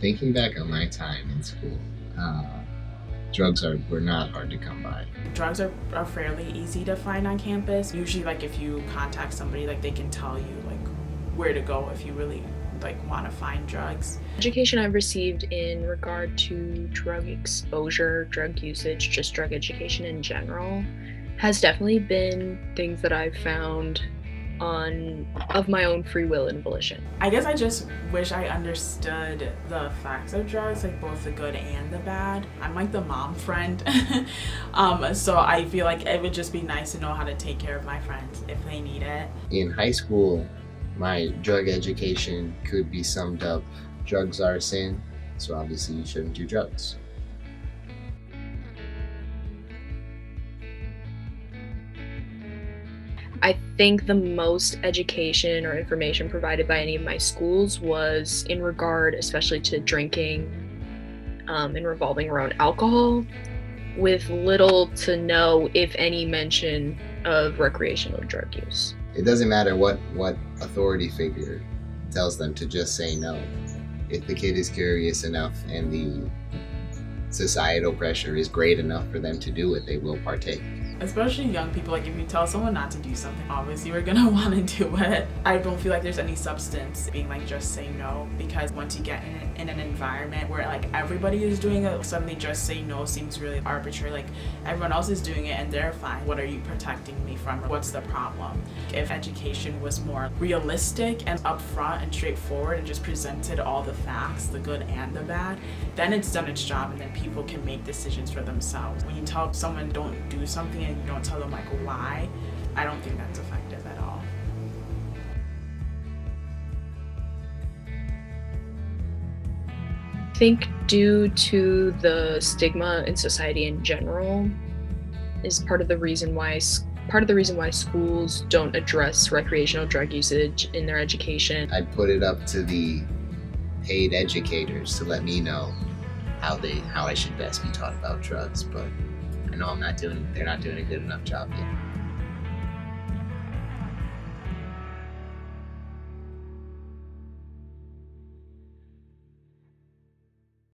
Thinking back on my time in school, uh, were not hard to come by. Drugs are fairly easy to find on campus. Usually, like if you contact somebody, like they can tell you like where to go if you really like want to find drugs. Education I've received in regard to drug exposure, drug usage, just drug education in general, has definitely been things that I've found of my own free will and volition. I guess I just wish I understood the effects of drugs, like both the good and the bad. I'm like the mom friend, so I feel like it would just be nice to know how to take care of my friends if they need it. In high school, my drug education could be summed up: drugs are a sin, so obviously you shouldn't do drugs. I think the most education or information provided by any of my schools was in regard, especially to drinking and revolving around alcohol, with little to no, if any, mention of recreational drug use. It doesn't matter what authority figure tells them to just say no. If the kid is curious enough and the societal pressure is great enough for them to do it, they will partake. Especially young people, like if you tell someone not to do something, obviously we're gonna want to do it. I don't feel like there's any substance being like just say no, because once you get in an environment where like everybody is doing it, suddenly just say no seems really arbitrary. Like everyone else is doing it and they're fine. What are you protecting me from? What's the problem? If education was more realistic and upfront and straightforward and just presented all the facts, the good and the bad, then it's done its job and then people can make decisions for themselves. When you tell someone don't do something and you don't tell them like why, I don't think that's effective at all. I think due to the stigma in society in general is part of the reason why schools don't address recreational drug usage in their education. I'd put it up to the paid educators to let me know how I should best be taught about drugs, but I know they're not doing a good enough job yet.